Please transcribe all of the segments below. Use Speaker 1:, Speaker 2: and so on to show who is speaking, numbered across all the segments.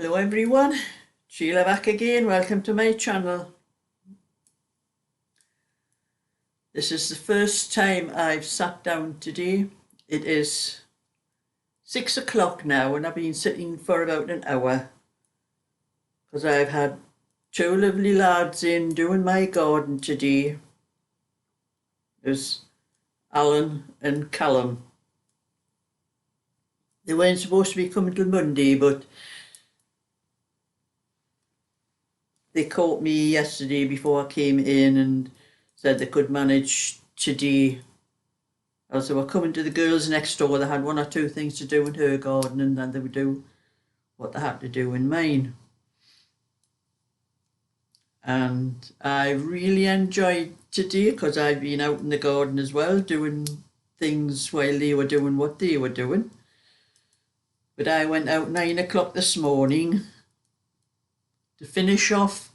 Speaker 1: Hello everyone, Sheila back again. Welcome to my channel. This is the first time I've sat down today. It is 6 o'clock now and I've been sitting for about an hour because I've had two lovely lads in doing my garden today. There's Alan and Callum. They weren't supposed to be coming till Monday, but they caught me yesterday before I came in and said they could manage today. As they were coming to the girls next door, they had one or two things to do in her garden and then they would do what they had to do in mine. And I really enjoyed today because I've been out in the garden as well, doing things while they were doing what they were doing. But I went out 9 o'clock this morning to finish off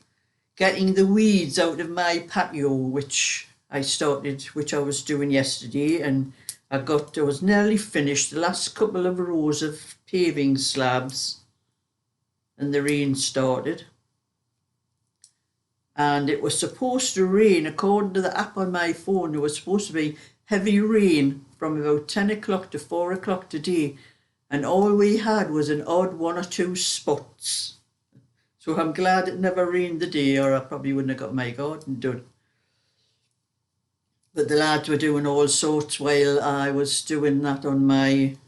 Speaker 1: getting the weeds out of my patio, which I was doing yesterday, and I was nearly finished the last couple of rows of paving slabs and the rain started. And it was supposed to rain, according to the app on my phone, there was supposed to be heavy rain from about 10 o'clock to 4 o'clock today, and all we had was an odd one or two spots. So I'm glad it never rained the day, or I probably wouldn't have got my garden done. But the lads were doing all sorts while I was doing that on my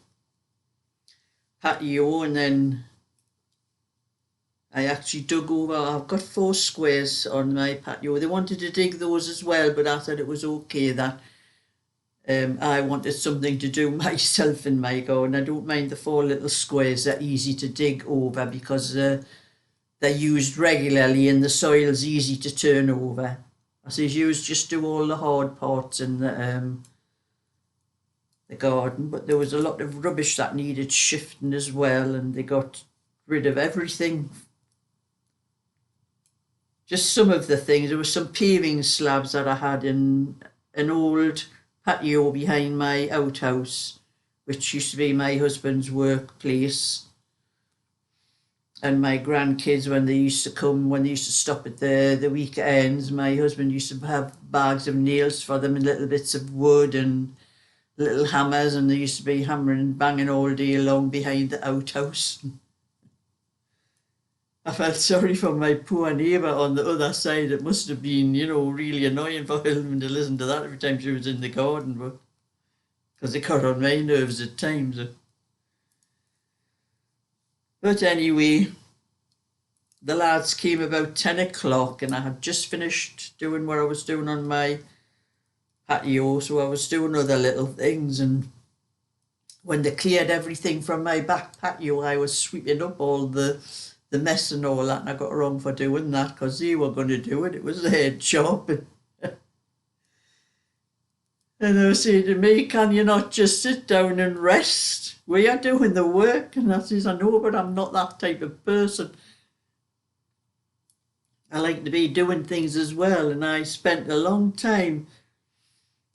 Speaker 1: patio, and then I actually dug over. I've got 4 squares on my patio. They wanted to dig those as well, but I said it was okay that I wanted something to do myself in my garden. I don't mind the 4 little squares. They're easy to dig over because they're used regularly and the soil's easy to turn over. I says, just do all the hard parts in the garden, but there was a lot of rubbish that needed shifting as well, and they got rid of everything. Just some of the things. There were some paving slabs that I had in an old patio behind my outhouse, which used to be my husband's workplace. And my grandkids, when they used to stop at the weekends, my husband used to have bags of nails for them and little bits of wood and little hammers, and they used to be hammering and banging all day long behind the outhouse. I felt sorry for my poor neighbour on the other side. It must have been, really annoying for him to listen to that every time she was in the garden, but because it got on my nerves at times. But anyway, the lads came about 10 o'clock and I had just finished doing what I was doing on my patio, so I was doing other little things, and when they cleared everything from my back patio, I was sweeping up all the mess and all that, and I got wrong for doing that because they were going to do it. It was their job. And they were saying to me, can you not just sit down and rest? We are doing the work. And I says, I know, but I'm not that type of person. I like to be doing things as well. And I spent a long time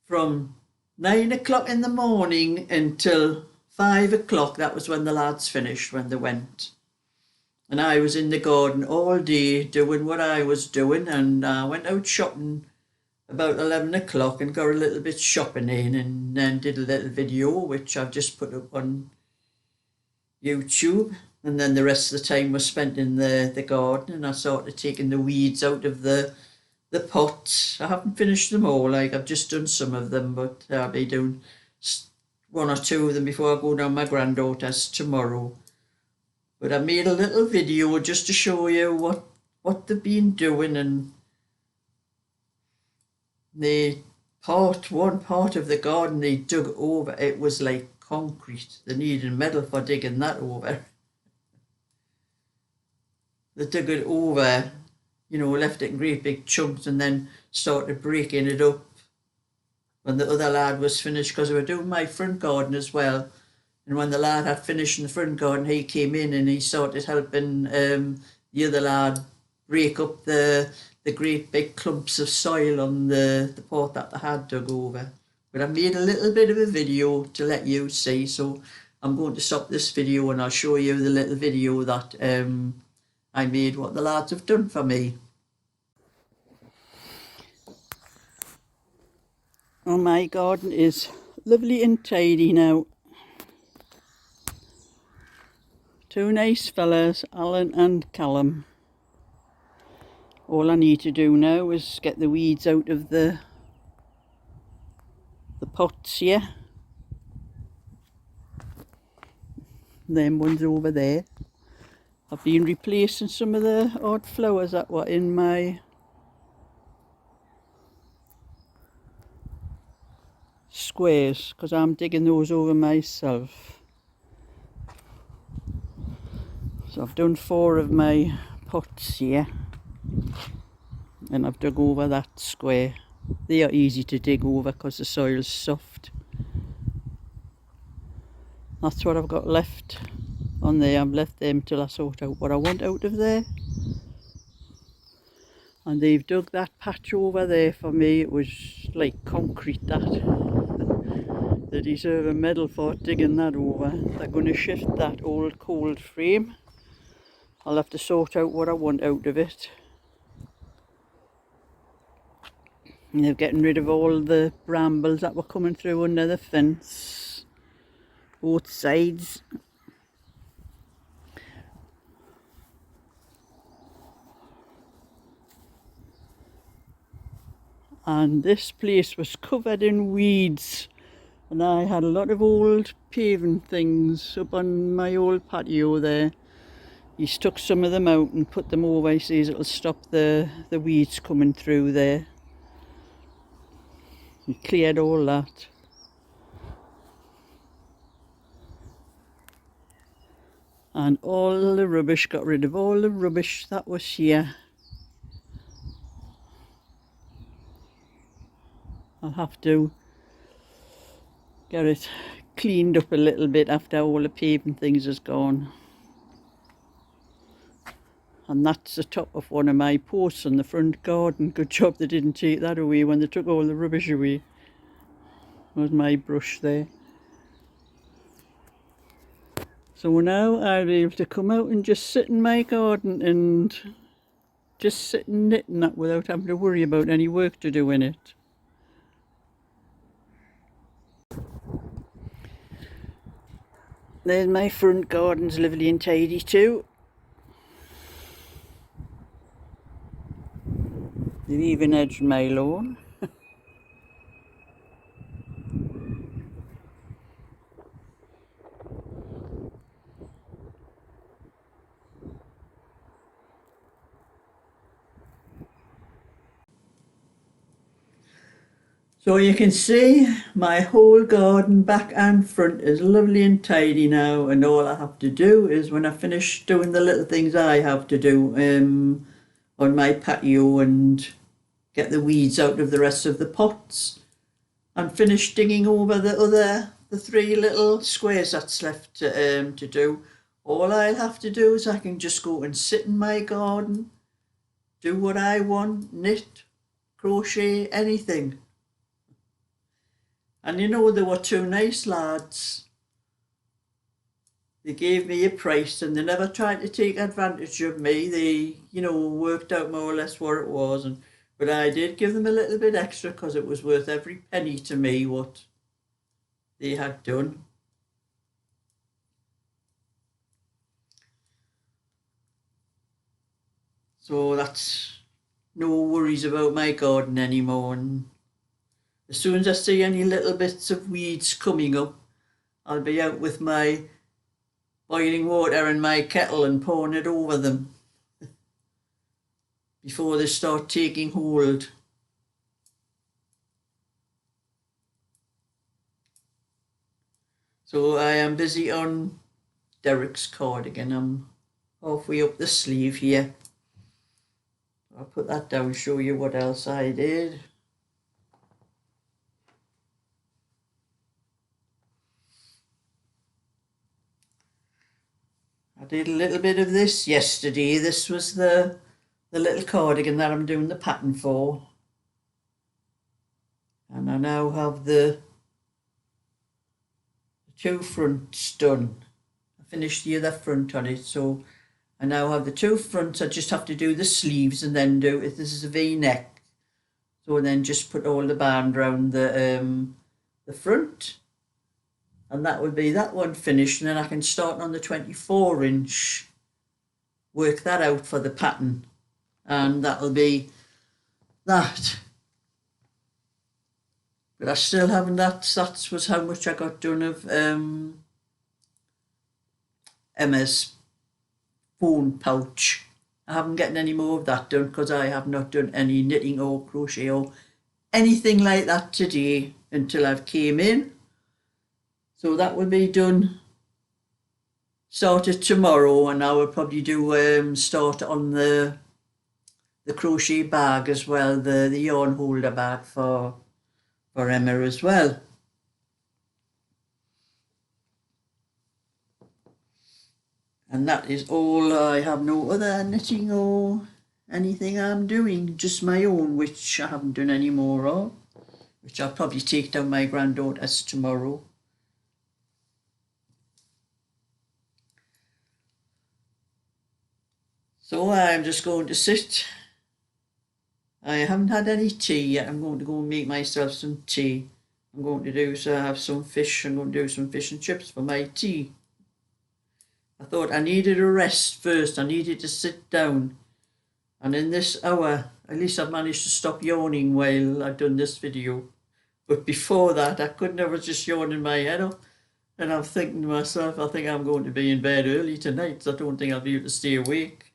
Speaker 1: from 9 o'clock in the morning until 5 o'clock. That was when the lads finished, when they went. And I was in the garden all day doing what I was doing, and I went out shopping about 11 o'clock and got a little bit shopping in, and then did a little video which I've just put up on YouTube. And then the rest of the time was spent in the garden, and I started taking the weeds out of the pots. I haven't finished them all, I've just done some of them, but I'll be doing 1 or 2 of them before I go down my granddaughter's tomorrow. But I made a little video just to show you what they've been doing, and one part of the garden they dug over, it was like concrete. They needed metal for digging that over. They dug it over, left it in great big chunks and then started breaking it up when the other lad was finished, because we were doing my front garden as well. And when the lad had finished in the front garden, he came in and he started helping the other lad break up the great big clumps of soil on the part that they had dug over. But I made a little bit of a video to let you see, so I'm going to stop this video and I'll show you the little video that I made, what the lads have done for me. Oh, my garden is lovely and tidy now. Two nice fellas, Alan and Callum. All I need to do now is get the weeds out of the pots here. Them ones over there. I've been replacing some of the odd flowers that were in my squares, because I'm digging those over myself. So I've done 4 of my pots here, and I've dug over that square. They are easy to dig over because the soil's soft. That's what I've got left on there. I've left them till I sort out what I want out of there. And they've dug that patch over there for me. It was like concrete, that. They deserve a medal for digging that over. They're going to shift that old cold frame. I'll have to sort out what I want out of it. And they're getting rid of all the brambles that were coming through under the fence, both sides. And this place was covered in weeds, and I had a lot of old paving things up on my old patio there. He's took some of them out and put them over. He says it'll stop the weeds coming through there. He cleared all that. And all the rubbish, got rid of all the rubbish that was here. I'll have to get it cleaned up a little bit after all the paving things is gone. And that's the top of one of my posts in the front garden. Good job they didn't take that away when they took all the rubbish away. There's my brush there. So now I'll be able to come out and just sit in my garden and just sit and knit and that without having to worry about any work to do in it. There's my front garden's lovely and tidy too. They've even edged my lawn. So you can see my whole garden back and front is lovely and tidy now, and all I have to do is, when I finish doing the little things I have to do on my patio and get the weeds out of the rest of the pots, and finish digging over the 3 little squares that's left to do. All I'll have to do is I can just go and sit in my garden, do what I want, knit, crochet, anything. And you know, they were 2 nice lads. They gave me a price and they never tried to take advantage of me. They, you know, worked out more or less what it was. But I did give them a little bit extra because it was worth every penny to me what they had done. So that's no worries about my garden anymore. And as soon as I see any little bits of weeds coming up, I'll be out with my boiling water in my kettle and pouring it over them before they start taking hold. So I am busy on Derek's cardigan. I'm halfway up the sleeve here. I'll put that down, show you what else I did. I did a little bit of this yesterday. This was the little cardigan that I'm doing the pattern for. And I now have the two fronts done. I finished the other front on it, so I now have the two fronts. I just have to do the sleeves and then do it. This is a V-neck, so then just put all the band around the front, and that will be that one finished. And then I can start on the 24-inch, work that out for the pattern, and that'll be that. But I still haven't, that was how much I got done of Emma's phone pouch. I haven't gotten any more of that done because I have not done any knitting or crochet or anything like that today until I've came in. So that will be done, started tomorrow, and I will probably do start on the crochet bag as well, the yarn holder bag for Emma as well. And that is all. I have no other knitting or anything I'm doing, just my own, which I haven't done any more of, which I'll probably take down my granddaughter's tomorrow. So I'm just going to sit. I haven't had any tea yet. I'm going to go and make myself some tea. I'm going to do, so I have some fish. I'm going to do some fish and chips for my tea. I thought I needed a rest first. I needed to sit down. And in this hour, at least I've managed to stop yawning while I've done this video. But before that, I couldn't. I was just yawning my head off. And I'm thinking to myself, I think I'm going to be in bed early tonight. So I don't think I'll be able to stay awake.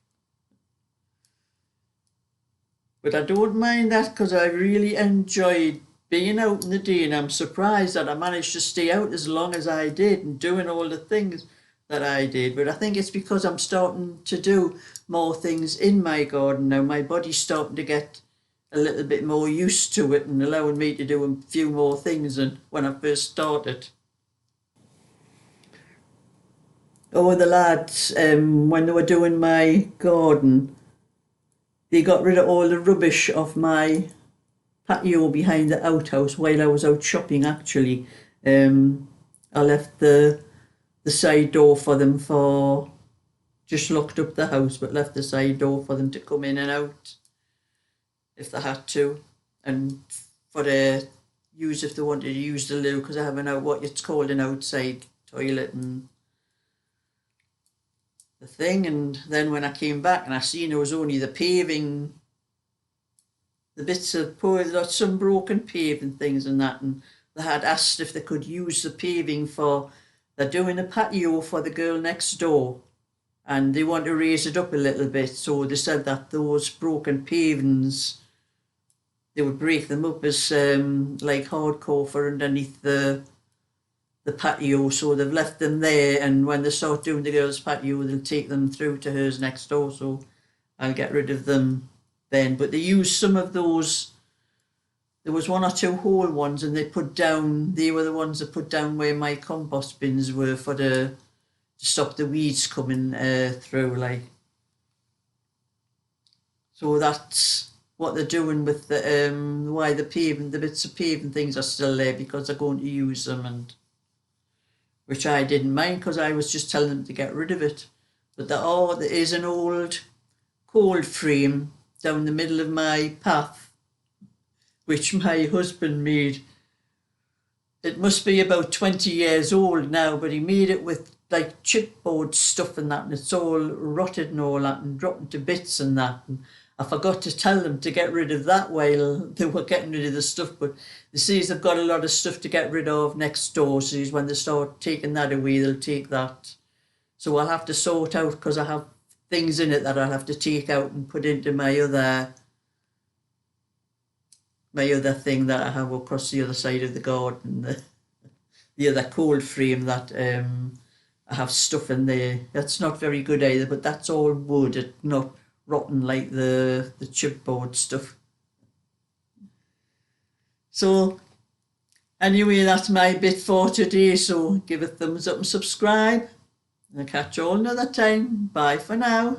Speaker 1: But I don't mind that because I really enjoyed being out in the day, and I'm surprised that I managed to stay out as long as I did and doing all the things that I did. But I think it's because I'm starting to do more things in my garden now. My body's starting to get a little bit more used to it and allowing me to do a few more things than when I first started. Oh, the lads, when they were doing my garden, they got rid of all the rubbish off my patio behind the outhouse while I was out shopping, actually. I left the side door for them, for just locked up the house, but left the side door for them to come in and out if they had to, and for the use if they wanted to use the loo, because I have what it's called an outside toilet and the thing. And then when I came back and I seen there was only the paving, the bits of some broken paving things and that, and they had asked if they could use the paving for, they're doing a patio for the girl next door and they want to raise it up a little bit, so they said that those broken pavings, they would break them up as like hardcore for underneath the patio, so they've left them there, and when they start doing the girls' patio they'll take them through to hers next door, so I'll get rid of them then. But they used some of those, there was one or two whole ones, and they were the ones that put down where my compost bins were to stop the weeds coming through, like. So that's what they're doing with the why the bits of paving things are still there, because they're going to use them, and which I didn't mind because I was just telling them to get rid of it. But there is an old cold frame down the middle of my path, which my husband made. It must be about 20 years old now, but he made it with like chipboard stuff and that, and it's all rotted and all that and dropping to bits and that. And I forgot to tell them to get rid of that while they were getting rid of the stuff, but they see they've got a lot of stuff to get rid of next door, so when they start taking that away, they'll take that. So I'll have to sort out, because I have things in it that I'll have to take out and put into my other thing that I have across the other side of the garden, the other cold frame that I have stuff in there. That's not very good either, but that's all wood, it's not rotten like the chipboard stuff. So anyway, that's my bit for today, so give a thumbs up and subscribe, and I'll catch you all another time. Bye for now.